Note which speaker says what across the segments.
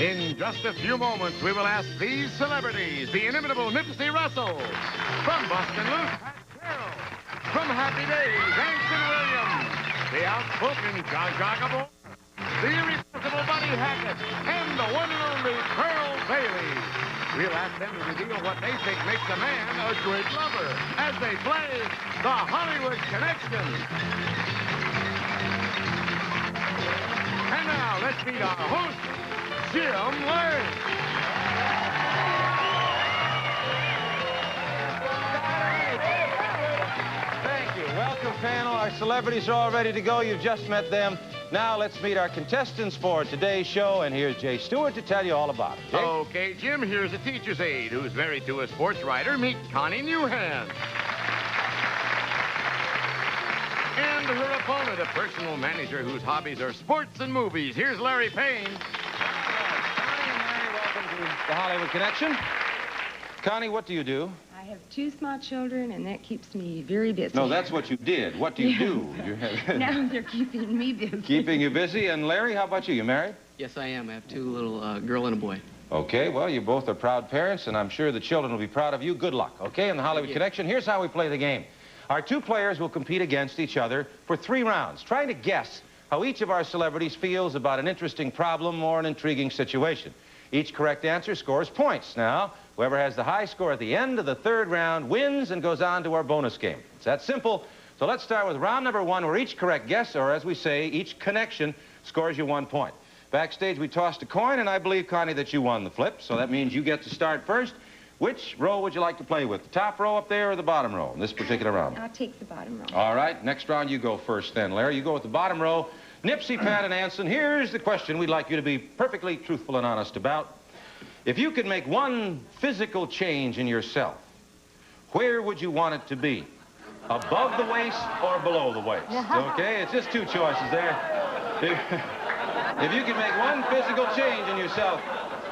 Speaker 1: In just a few moments, we will ask these celebrities, the inimitable Nipsey Russell, from Boston Loose, Carroll, from Happy Days, Anson Williams, the outspoken Gabor, the irrepressible Buddy Hackett, and the one and only Carroll Bailey. We'll ask them to reveal what they think makes a man a good lover as they play the Hollywood Connection. And now, let's meet our host, Jim Lang.
Speaker 2: Thank you. Welcome, panel. Our celebrities are all ready to go. You've just met them. Now let's meet our contestants for today's show, and here's Jay Stewart to tell you all about it. Jay?
Speaker 1: Okay, Jim, here's a teacher's aide who's married to a sports writer. Meet Connie Newhand. And her opponent, a personal manager whose hobbies are sports and movies. Here's Larry Payne.
Speaker 2: Connie and Larry, welcome to the Hollywood Connection. Connie, what do you do?
Speaker 3: I have 2 small children, and that keeps me very busy.
Speaker 2: No, that's what you did. What do you do?
Speaker 3: Now they're keeping me busy.
Speaker 2: Keeping you busy. And Larry, how about you? You married?
Speaker 4: Yes, I am. I have 2 little girl and a boy.
Speaker 2: Okay, well, you both are proud parents, and I'm sure the children will be proud of you. Good luck, okay, in the Hollywood Connection. Here's how we play the game. Our 2 players will compete against each other for 3 rounds, trying to guess how each of our celebrities feels about an interesting problem or an intriguing situation. Each correct answer scores points. Now, whoever has the high score at the end of the 3rd round wins and goes on to our bonus game. It's that simple. So let's start with round number 1, where each correct guess, or as we say, each connection, scores you 1 point. Backstage, we tossed a coin, and I believe, Connie, that you won the flip, so that means you get to start first. Which row would you like to play with? The top row up there or the bottom row in this particular round?
Speaker 3: I'll take the bottom row.
Speaker 2: All right, next round you go first then, Larry. You go with the bottom row. Nipsey, Pat, and Anson, here's the question we'd like you to be perfectly truthful and honest about. If you could make one physical change in yourself, where would you want it to be? Above the waist or below the waist? Okay, it's just 2 choices there. If you could make one physical change in yourself,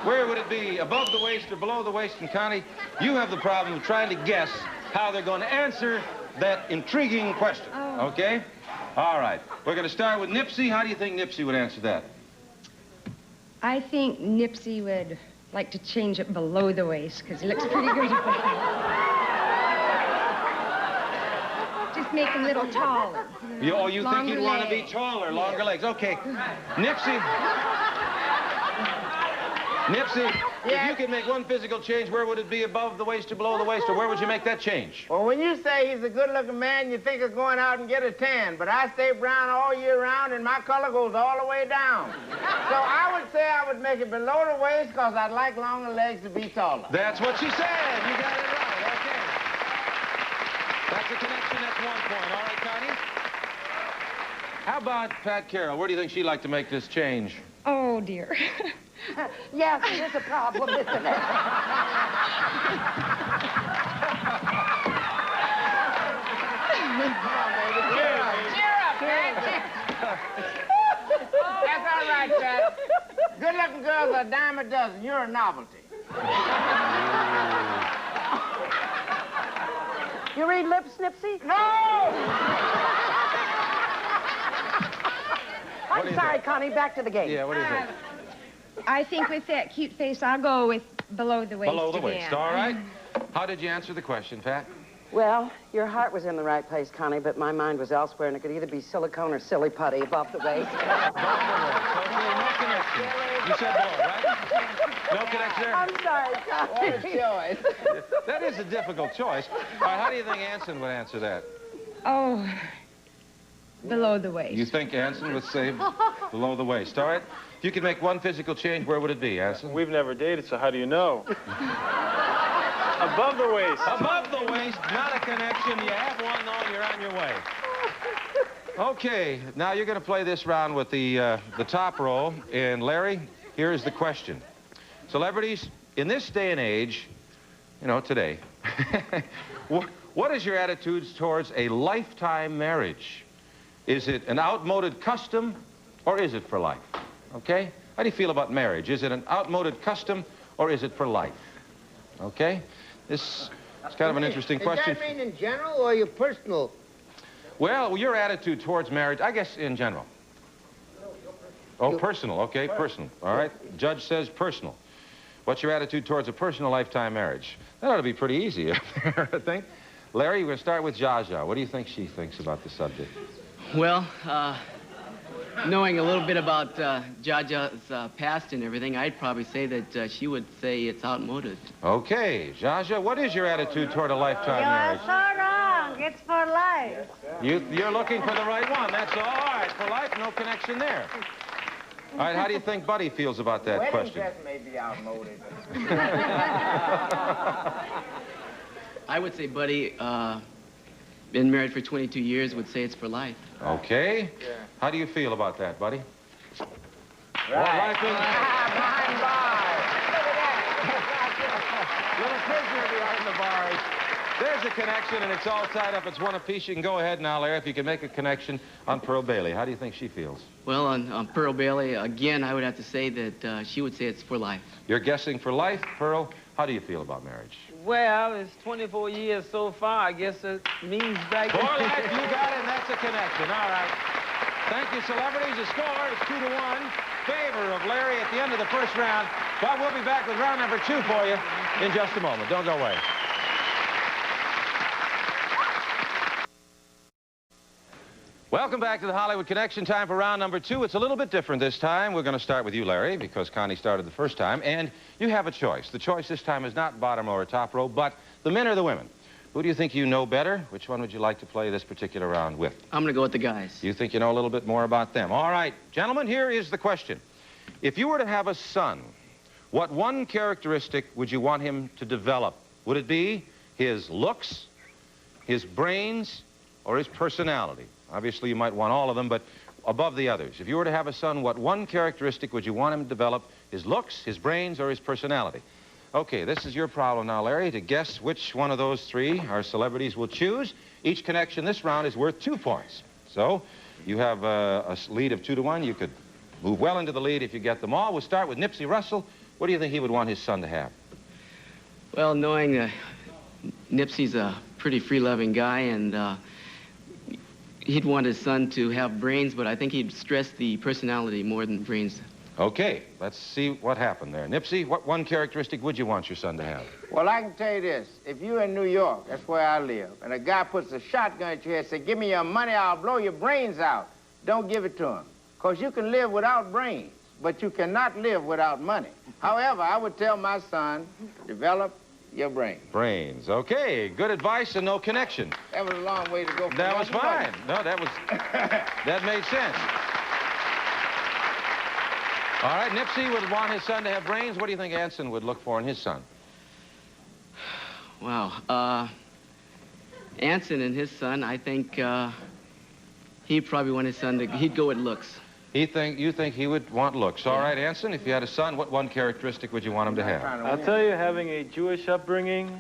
Speaker 2: where would it be? Above the waist or below the waist? And Connie, you have the problem of trying to guess how they're going to answer that intriguing question. Okay? All right. We're going to start with Nipsey. How do you think Nipsey would answer that?
Speaker 3: I think Nipsey would like to change it below the waist, because he looks pretty good at that. Just make him a little taller.
Speaker 2: You think you'd want to be taller, longer legs. Okay. Nipsey, if you could make one physical change, where would it be? Above the waist or below the waist, or where would you make that change?
Speaker 5: Well, when you say he's a good-looking man, you think of going out and get a tan. But I stay brown all year round, and my color goes all the way down. So I would say I would make it below the waist, because I'd like longer legs to be taller.
Speaker 2: That's what she said. You got it right. Okay. That's a connection. That's 1 point. All right, Connie? How about Pat Carroll? Where do you think she'd like to make this change?
Speaker 3: Oh, dear.
Speaker 6: Yes, it is a problem, isn't it?
Speaker 5: Come on, baby. Cheer up, Pat. That's all right, Pat. Good-looking girls are a dime a dozen. You're a novelty.
Speaker 6: You read lips, Nipsey?
Speaker 5: No!
Speaker 6: I'm sorry, Connie. Back to the game.
Speaker 2: Yeah, what do you think?
Speaker 3: I think with that cute face, I'll go with below the waist.
Speaker 2: Below the waist,
Speaker 3: again.
Speaker 2: all right. How did you answer the question, Pat?
Speaker 6: Well, your heart was in the right place, Connie, but my mind was elsewhere, and it could either be silicone or silly putty above the waist.
Speaker 2: Above the waist. Okay, no connection. You said below, right? No connection there?
Speaker 6: I'm sorry, Connie.
Speaker 5: What a choice.
Speaker 2: That is a difficult choice. All right, how do you think Anson would answer that?
Speaker 3: Oh, below the waist.
Speaker 2: You think Anson would say below the waist, all right? If you could make one physical change, where would it be, Anson?
Speaker 7: We've never dated, so how do you know? Above the waist.
Speaker 2: Above the waist, not a connection. You have one, though, you're on your way. Okay, now you're going to play this round with the top row. And Larry, here's the question. Celebrities, in this day and age, you know, today, what is your attitudes towards a lifetime marriage? Is it an outmoded custom, or is it for life? Okay? How do you feel about marriage? Is it an outmoded custom, or is it for life? Okay? This is kind of an interesting question.
Speaker 5: Does that mean in general or your personal?
Speaker 2: Well, your attitude towards marriage, I guess in general. Oh, personal. Okay, personal. All right. Judge says personal. What's your attitude towards a personal lifetime marriage? That ought to be pretty easy up there, I think. Larry, we're going to start with Zsa. What do you think she thinks about the subject?
Speaker 4: Well, knowing a little bit about Zsa's past and everything, I'd probably say that she would say it's outmoded.
Speaker 2: Okay. Zsa, what is your attitude toward a lifetime marriage?
Speaker 8: You're so wrong. It's for life.
Speaker 2: You're looking for the right one. That's all. All right. For life, no connection there. All right. How do you think Buddy feels about that question?
Speaker 5: Wedding dress may be outmoded.
Speaker 4: I would say Buddy, been married for 22 years, would say it's for life.
Speaker 2: Okay. Yeah. How do you feel about that, Buddy?
Speaker 5: Right.
Speaker 2: Life in...
Speaker 5: Behind bars.
Speaker 2: Little prisoner behind the bars. There's a connection, and it's all tied up. It's one apiece. You can go ahead now, Larry, if you can make a connection on Pearl Bailey. How do you think she feels?
Speaker 4: Well, on Pearl Bailey, again, I would have to say that she would say it's for life.
Speaker 2: You're guessing for life, Pearl. How do you feel about marriage?
Speaker 9: Well, it's 24 years so far. I guess it means back...
Speaker 2: For life, you got it, and that's a connection. All right. Thank you, celebrities. The score is 2-1. Favor of Larry at the end of the first round. But we'll be back with round number 2 for you in just a moment. Don't go away. Welcome back to the Hollywood Connection. Time for round number 2. It's a little bit different this time. We're going to start with you, Larry, because Connie started the first time. And you have a choice. The choice this time is not bottom row or top row, but the men or the women. Who do you think you know better? Which one would you like to play this particular round with?
Speaker 4: I'm going to go with the guys.
Speaker 2: You think you know a little bit more about them. All right, gentlemen, here is the question. If you were to have a son, what one characteristic would you want him to develop? Would it be his looks, his brains, or his personality? Obviously, you might want all of them, but above the others. If you were to have a son, what one characteristic would you want him to develop? His looks, his brains, or his personality? Okay, this is your problem now, Larry, to guess which one of those 3 our celebrities will choose. Each connection this round is worth 2 points. So you have a lead of 2-1. You could move well into the lead if you get them all. We'll start with Nipsey Russell. What do you think he would want his son to have?
Speaker 4: Well, knowing that Nipsey's a pretty free-loving guy, and he'd want his son to have brains, but I think he'd stress the personality more than brains.
Speaker 2: Okay, let's see what happened there. Nipsey, what one characteristic would you want your son to have?
Speaker 5: Well, I can tell you this. If you're in New York, that's where I live, and a guy puts a shotgun at your head and says, give me your money, I'll blow your brains out. Don't give it to him. Because you can live without brains, but you cannot live without money. However, I would tell my son, develop your brain.
Speaker 2: Brains. Okay, good advice and no connection.
Speaker 5: That was a long way to go.
Speaker 2: That was fine. No, that was... that made sense. All right, Nipsey would want his son to have brains. What do you think Anson would look for in his son?
Speaker 4: Wow. Anson and his son, I think he'd probably want his son to... He'd go with looks.
Speaker 2: You think he would want looks. All right, Anson, if you had a son, what one characteristic would you want him to have?
Speaker 7: I'll tell you, having a Jewish upbringing,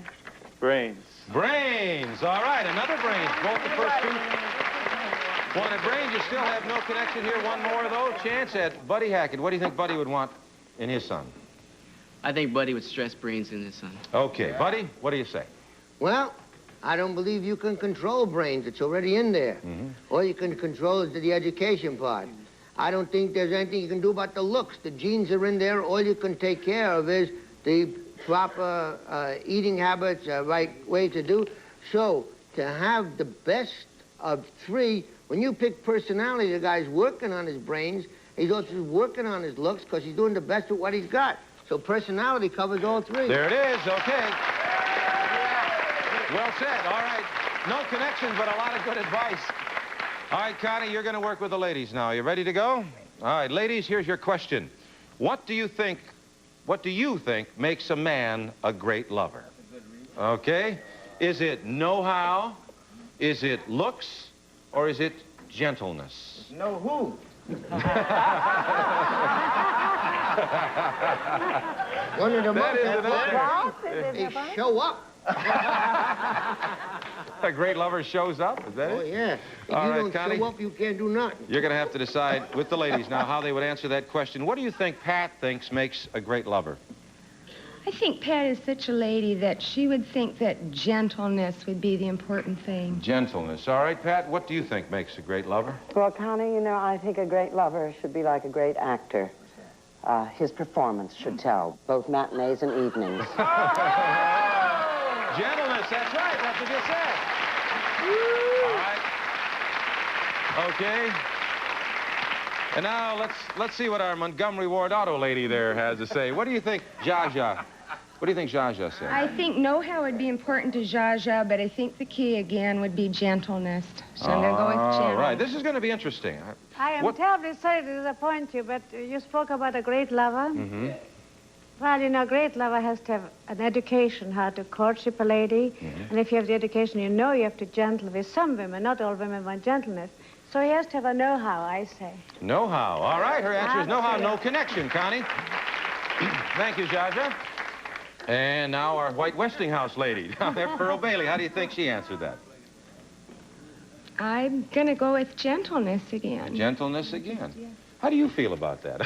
Speaker 7: brains.
Speaker 2: Brains. All right, another brains. Both the first 2 wanted brains. You still have no connection here. One more, though. Chance at Buddy Hackett. What do you think Buddy would want in his son?
Speaker 4: I think Buddy would stress brains in his son.
Speaker 2: Okay. Buddy, what do you say?
Speaker 10: Well, I don't believe you can control brains. It's already in there. All you can control is the education part. I don't think there's anything you can do about the looks. The genes are in there. All you can take care of is the proper eating habits, right way to do. So to have the best of 3, when you pick personality, the guy's working on his brains. He's also working on his looks because he's doing the best with what he's got. So personality covers all 3.
Speaker 2: There it is. Okay. Well said. All right. No connection, but a lot of good advice. All right, Connie, you're going to work with the ladies now. You ready to go? All right, ladies, here's your question. What do you think makes a man a great lover? Okay. Is it know-how? Is it looks? Or is it gentleness?
Speaker 5: Know who?
Speaker 10: One of the
Speaker 2: That is
Speaker 10: they show up.
Speaker 2: A great lover shows up, is that it?
Speaker 10: Oh, yeah. If
Speaker 2: All
Speaker 10: you
Speaker 2: right,
Speaker 10: don't
Speaker 2: Connie,
Speaker 10: show up, you can't do nothing.
Speaker 2: you're going to have to decide with the ladies now how they would answer that question. What do you think Pat thinks makes a great lover?
Speaker 3: I think Pat is such a lady that she would think that gentleness would be the important thing.
Speaker 2: Gentleness. All right, Pat, what do you think makes a great lover?
Speaker 6: Well, Connie, you know, I think a great lover should be like a great actor. His performance should tell, both matinees and evenings.
Speaker 2: Gentleness, that's right. That's what you said. All right. Okay. And now let's see what our Montgomery Ward auto lady there has to say. What do you think, Zsa? What do you think Zsa said?
Speaker 3: I think know-how would be important to Zsa, but I think the key again would be gentleness. So I'm going to go with gentle.
Speaker 2: All right. This is going to be interesting.
Speaker 8: I am terribly sorry to disappoint you, but you spoke about a great lover.
Speaker 2: Mm-hmm.
Speaker 8: Well, you know, a great lover has to have an education, how to courtship a lady.
Speaker 2: Mm-hmm.
Speaker 8: And if you have the education, you know you have to gentle with some women. Not all women want gentleness. So he has to have a know-how, I say.
Speaker 2: Know-how. All right. Her answer is know-how, no connection, Connie. Thank you, Zsa. And now our white Westinghouse lady down there, Pearl Bailey. How do you think she answered that?
Speaker 3: I'm going to go with gentleness again.
Speaker 2: Gentleness again. Yeah. How do you feel about that?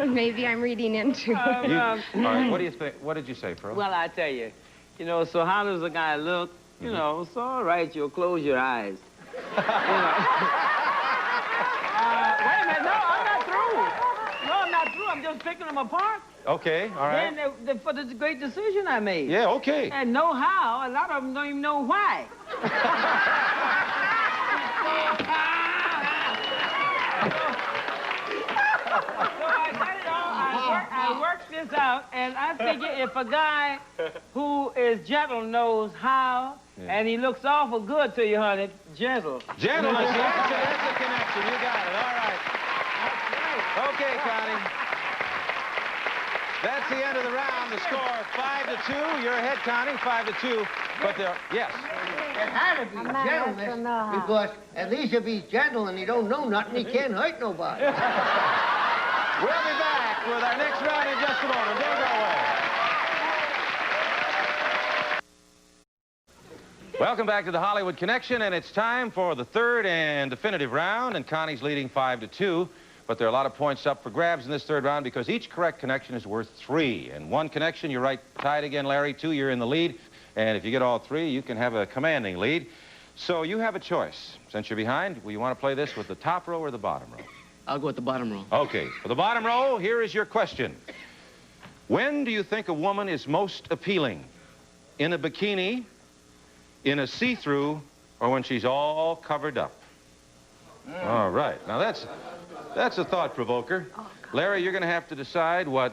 Speaker 3: Maybe I'm reading into it.
Speaker 2: All right, what do you think? What did you say, Pearl?
Speaker 9: Well, I tell you, you know, so how does a guy look? You know, it's all right, you'll close your eyes. You know. Wait a minute, no, I'm not through. No, I'm not through. I'm just picking them apart.
Speaker 2: Okay, all right.
Speaker 9: Then for the great decision I made.
Speaker 2: Yeah, okay.
Speaker 9: And know how, a lot of them don't even know why. I worked this out, and I figure if a guy who is gentle knows how, and he looks awful good to you, honey, gentle.
Speaker 2: Gentleness, yes, that's a connection. You got it. All right. Okay, Connie. That's the end of the round. The score 5-2. You're ahead, Connie, 5-2. But there, yes.
Speaker 10: It had to be gentleness, because at least if he's gentle and he don't know nothing, he can't hurt nobody.
Speaker 2: We'll be back with our next round in just a moment. Don't go away. Welcome back to the Hollywood Connection, and it's time for the third and definitive round, and Connie's leading 5-2. But there are a lot of points up for grabs in this third round because each correct connection is worth 3. And 1 connection, you're right, tied again, Larry. 2, you're in the lead. And if you get all 3, you can have a commanding lead. So you have a choice. Since you're behind, will you want to play this with the top row or the bottom row?
Speaker 4: I'll go with the bottom row.
Speaker 2: Okay. For the bottom row, here is your question. When do you think a woman is most appealing? In a bikini, in a see-through, or when she's all covered up? All right. Now, that's a thought-provoker. Larry, you're going to have to decide or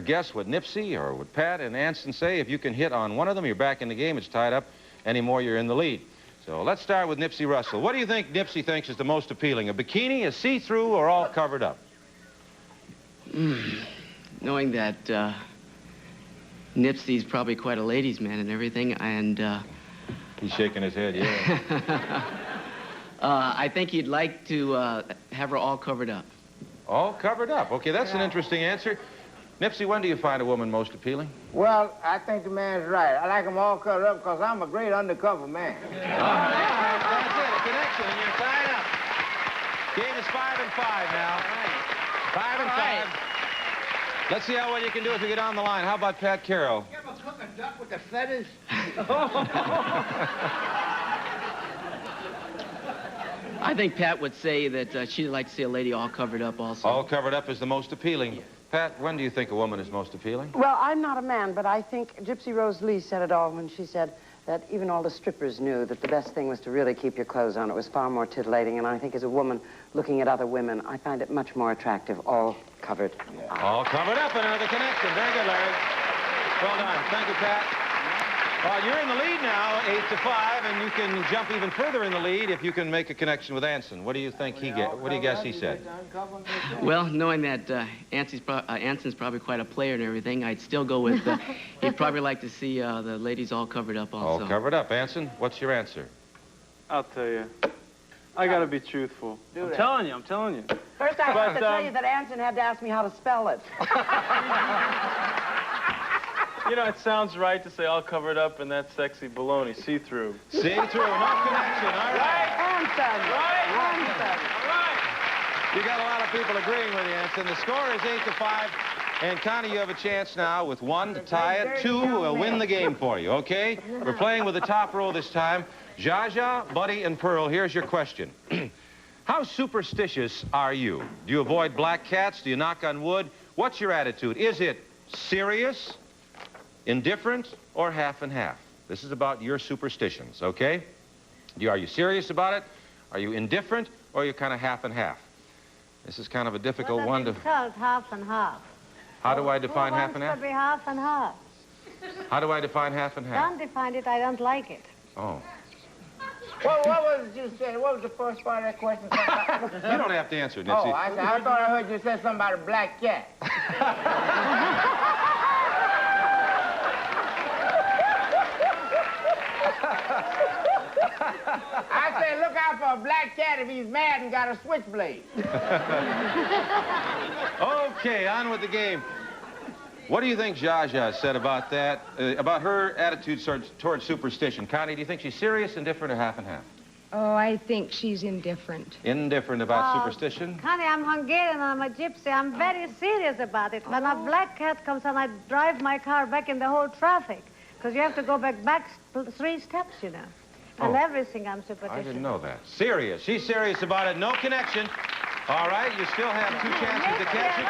Speaker 2: guess what Nipsey or what Pat and Anson say. If you can hit on one of them, you're back in the game. It's tied up. Any more, you're in the lead. So let's start with Nipsey Russell. What do you think Nipsey thinks is the most appealing? A bikini, a see-through, or all covered up?
Speaker 4: Knowing that Nipsey's probably quite a ladies' man and everything, and...
Speaker 2: He's shaking his head, yeah.
Speaker 4: I think he'd like to have her all covered up.
Speaker 2: All covered up. Okay, that's an interesting answer. Nipsey, when do you find a woman most appealing?
Speaker 5: Well, I think the man's right. I like them all covered up because I'm a great undercover man.
Speaker 2: All right, that's it, a connection, and you're tied up. Game is 5-5 now. 5-5. Let's see how well you can do if you get on the line. How about Pat Carroll?
Speaker 10: You ever cook a duck with the feathers?
Speaker 4: I think Pat would say that she'd like to see a lady all covered up also.
Speaker 2: All covered up is the most appealing. Yeah. Pat, when do you think a woman is most appealing?
Speaker 6: Well, I'm not a man, but I think Gypsy Rose Lee said it all when she said that even all the strippers knew that the best thing was to really keep your clothes on. It was far more titillating, and I think as a woman looking at other women, I find it much more attractive, all covered.
Speaker 2: Yeah. All covered up, and another connection. Very good, Larry. Well done. Thank you, Pat. You're in the lead now, 8-5, and you can jump even further in the lead if you can make a connection with Anson. What do you think what do you guess he said?
Speaker 4: Well, knowing that Anson's probably quite a player and everything, I'd still go with, he'd probably like to see the ladies all covered up also.
Speaker 2: All covered up. Anson, what's your answer?
Speaker 7: I'll tell you. I gotta be truthful. I'm telling you.
Speaker 6: First, I have to tell you that Anson had to ask me how to spell it.
Speaker 7: You know, it sounds right to say all covered up and that sexy baloney, see-through.
Speaker 2: See-through, no connection, all right.
Speaker 6: Anson.
Speaker 2: All right. You got a lot of people agreeing with you, Anson. The score is 8-5. And Connie, you have a chance now with 1 to tie it. 2 will win the game for you, okay? We're playing with the top row this time. Zsa, Buddy, and Pearl, here's your question. How superstitious are you? Do you avoid black cats? Do you knock on wood? What's your attitude? Is it serious, indifferent, or half and half? This is about your superstitions, okay? Are you serious about it? Are you indifferent, or are you kind of half and half? This is kind of a difficult one to...
Speaker 8: half and half.
Speaker 2: How do I define half and half?
Speaker 8: It should be half and half.
Speaker 2: How do I define half and half?
Speaker 8: Don't define it, I don't like it.
Speaker 2: Oh.
Speaker 5: What was it you said? What was the first part of that question?
Speaker 2: You don't have to answer, Nipsey.
Speaker 5: Oh, I thought I heard you say something about a black cat. I said, look out for a black cat if he's mad and got a switchblade.
Speaker 2: Okay, on with the game. What do you think Zsa said about that, about her attitude towards superstition? Connie, do you think she's serious, indifferent, or half and half?
Speaker 3: Oh, I think she's indifferent.
Speaker 2: Indifferent about superstition?
Speaker 8: Connie, I'm Hungarian, I'm a gypsy. I'm very serious about it. When a black cat comes and I drive my car back in the whole traffic, because you have to go back 3 steps, you know. And everything I'm superstitious.
Speaker 2: I didn't know that. Serious. She's serious about it. No connection. All right, you still have 2 chances to catch it.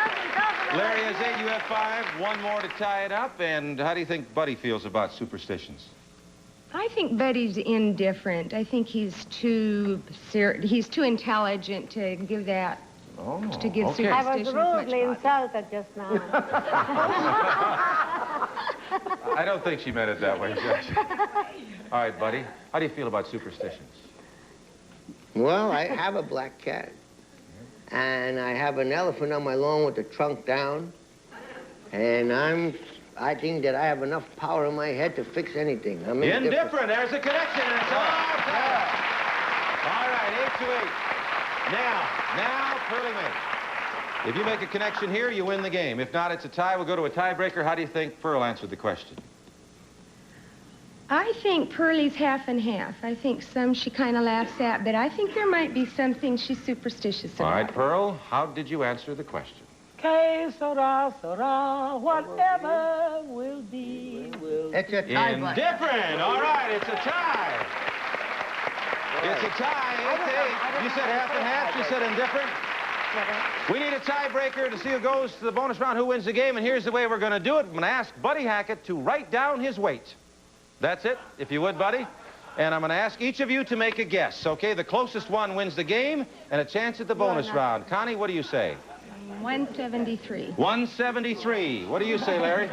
Speaker 2: Larry has 8, you have 5. 1 more to tie it up. And how do you think Buddy feels about superstitions?
Speaker 3: I think Buddy's indifferent. I think he's too intelligent to give that.
Speaker 2: Oh,
Speaker 3: to give
Speaker 2: okay.
Speaker 8: I was rudely insulted just now.
Speaker 2: I don't think she meant it that way, Judge. All right, Buddy. How do you feel about superstitions?
Speaker 10: Well, I have a black cat. And I have an elephant on my lawn with the trunk down. And I think that I have enough power in my head to fix anything. I'm
Speaker 2: indifferent. There's a connection. And it's all set. All right, 8 to 8. Now, Pearly May. If you make a connection here, you win the game. If not, it's a tie. We'll go to a tiebreaker. How do you think Pearl answered the question?
Speaker 3: I think Pearlie's half and half. I think some she kind of laughs at, but I think there might be some things she's superstitious about.
Speaker 2: All right, Pearl, how did you answer the question?
Speaker 9: Que sera, whatever will be, will be.
Speaker 10: It's a tie.
Speaker 2: Indifferent. All right, it's a tie. It's a tie, 8 to 8. You said half and half. She said indifferent. We need a tiebreaker to see who goes to the bonus round, who wins the game, and here's the way we're going to do it. I'm going to ask Buddy Hackett to write down his weight. That's it, if you would, Buddy. And I'm going to ask each of you to make a guess, okay? The closest one wins the game and a chance at the bonus round. Connie, what do you say?
Speaker 3: 173.
Speaker 2: 173. What do you say, Larry?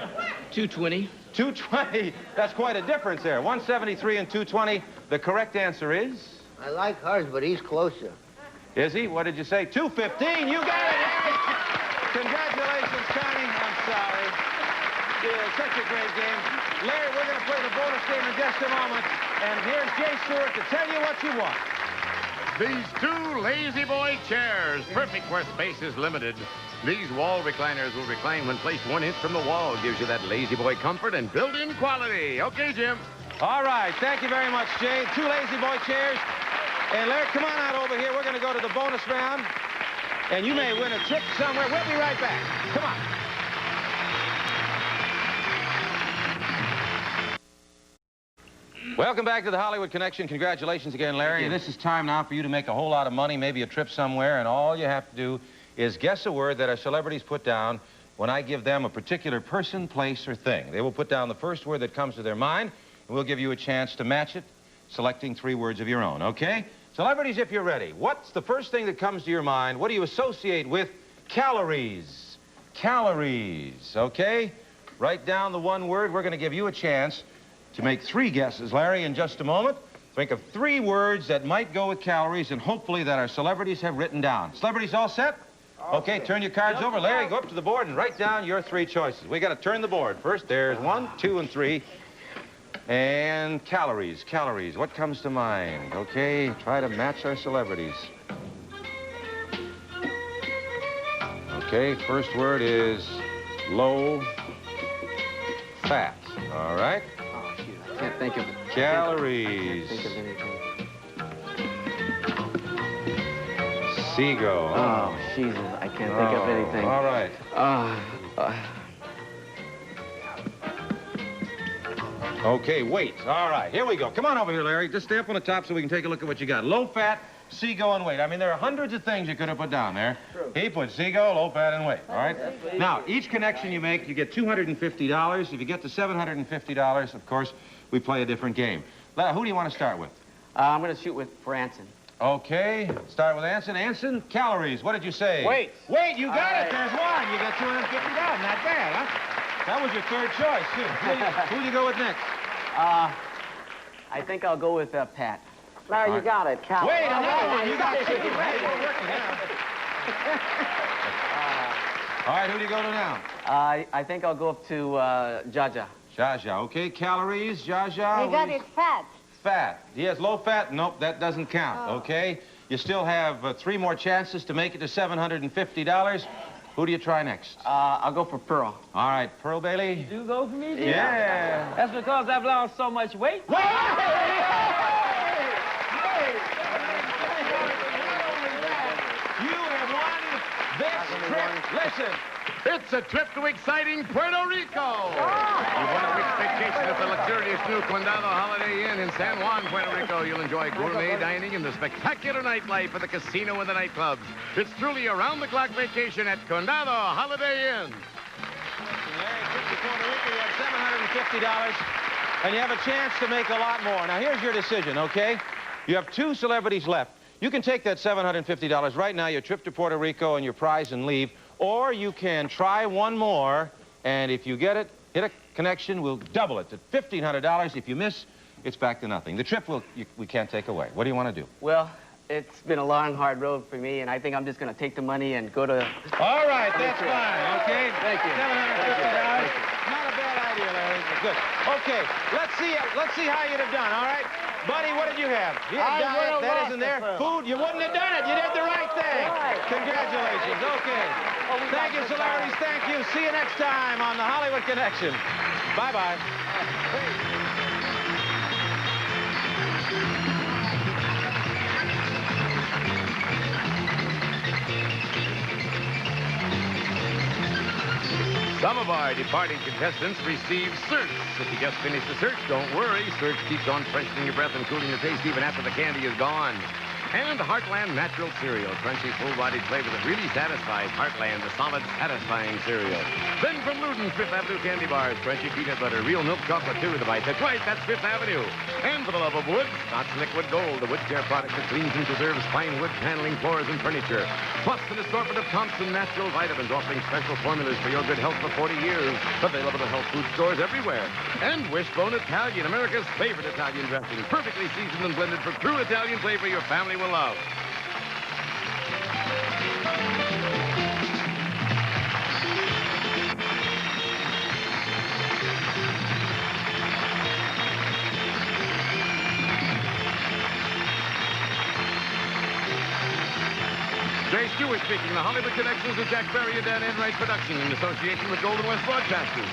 Speaker 4: 220.
Speaker 2: 220. That's quite a difference there. 173 and 220. The correct answer is?
Speaker 10: I like hers, but he's closer.
Speaker 2: Is he? What did you say? 215. You got it, Larry. Congratulations, Connie. I'm sorry. Yeah, such a great game. Larry, we're going to play the bonus game in just a moment. And here's Jay Stewart to tell you what you want.
Speaker 1: These 2 Lazy Boy chairs, perfect where space is limited. These wall recliners will recline when placed 1 inch from the wall. Gives you that Lazy Boy comfort and built-in quality. Okay, Jim.
Speaker 2: All right. Thank you very much, Jay. 2 Lazy Boy chairs. And Larry, come on out over here. We're going to go to the bonus round. And you may win a trip somewhere. We'll be right back. Come on. Welcome back to the Hollywood Connection. Congratulations again, Larry. This is time now for you to make a whole lot of money, maybe a trip somewhere, and all you have to do is guess a word that our celebrities put down when I give them a particular person, place, or thing. They will put down the first word that comes to their mind, and we'll give you a chance to match it, selecting 3 words of your own, okay? Celebrities, if you're ready, what's the first thing that comes to your mind? What do you associate with calories? Calories, okay? Write down the 1 word. We're going to give you a chance to make 3 guesses, Larry, in just a moment. Think of 3 words that might go with calories and hopefully that our celebrities have written down. Celebrities all set? Okay, turn your cards over. Larry, go up to the board and write down your 3 choices. We got to turn the board first. There's 1, 2, and 3. And calories, calories. What comes to mind? Okay, try to match our celebrities. Okay, first word is low fat. All right.
Speaker 4: Can't think of it.
Speaker 2: Calories.
Speaker 4: Can't think of anything.
Speaker 2: Seagull.
Speaker 4: Oh, Jesus, I can't think of anything.
Speaker 2: All right. Okay, wait. All right, here we go. Come on over here, Larry. Just stay up on the top so we can take a look at what you got. Low fat, Seago, and weight. I mean, there are hundreds of things you could have put down there. True. He put Seago, low fat, and weight. All right? Now, each connection you make, you get $250. If you get to $750, of course, we play a different game. Who do you want to start with?
Speaker 4: I'm going to shoot for Anson.
Speaker 2: Okay, start with Anson. Anson, calories. What did you say?
Speaker 9: Weight.
Speaker 2: Weight, you got it. There's one. You got $250. Not bad, huh? That was your third choice, too. Who do you go with next?
Speaker 4: I think I'll go with Pat.
Speaker 6: Larry, you got it. Cal.
Speaker 2: Wait, another one. You got two. Hey, we're working now. All right, who do you go to now?
Speaker 4: I think I'll go up to Jaja.
Speaker 2: Jaja, okay. Calories, Jaja.
Speaker 8: You got it fat.
Speaker 2: Fat. He has low fat? Nope, that doesn't count, okay? You still have 3 more chances to make it to $750. Who do you try next?
Speaker 4: I'll go for Pearl.
Speaker 2: All right, Pearl Bailey.
Speaker 9: You do go for me, Jim?
Speaker 2: Yeah.
Speaker 9: That's because I've lost so much weight.
Speaker 2: You have won this trip. Listen.
Speaker 1: It's a trip to exciting Puerto Rico. You want a week's vacation at the luxurious new Condado Holiday Inn in San Juan, Puerto Rico. You'll enjoy gourmet dining and the spectacular nightlife at the casino and the nightclubs. It's truly a round-the-clock vacation at Condado Holiday Inn.
Speaker 2: Puerto Rico, you have $750, and you have a chance to make a lot more. Now, here's your decision, okay? You have 2 celebrities left. You can take that $750 right now, your trip to Puerto Rico and your prize and leave, or you can try one more, and if you get it, hit a connection, we'll double it to $1,500. If you miss, it's back to nothing. The trip we can't take away. What do you want to do?
Speaker 4: Well, it's been a long, hard road for me, and I think I'm just going to take the money and go to...
Speaker 2: All right, that's fine, okay?
Speaker 4: Thank you.
Speaker 2: $750. Not a bad idea, Larry. Good. Okay, let's see how you'd have done, all right? Buddy, what did you have? You had diet, that isn't there. Food, you wouldn't have done it. You did the right thing. Congratulations. Okay. Thank you, celebrities. Thank you. See you next time on the Hollywood Connection. Bye-bye.
Speaker 1: Some of our departing contestants receive certs. If you just finished the search, don't worry. Certs keeps on freshening your breath and cooling your taste even after the candy is gone. And Heartland Natural Cereal. Crunchy, full-bodied flavor that really satisfies Heartland, the solid, satisfying cereal. Then from Luden's Fifth Avenue Candy Bars, crunchy peanut butter, real milk chocolate, 2 in the bite. That's right, that's Fifth Avenue. And for the love of wood, Scott's Liquid Gold, the wood care product that cleans and preserves fine wood paneling, floors, and furniture. Plus an assortment of Thompson Natural Vitamins offering special formulas for your good health for 40 years. Available at health food stores everywhere. And Wishbone Italian, America's favorite Italian dressing. Perfectly seasoned and blended for true Italian flavor your family will love. Jay Stewart speaking. The Hollywood Connections with Jack Berry and Dan Enright production in association with Golden West Broadcasters.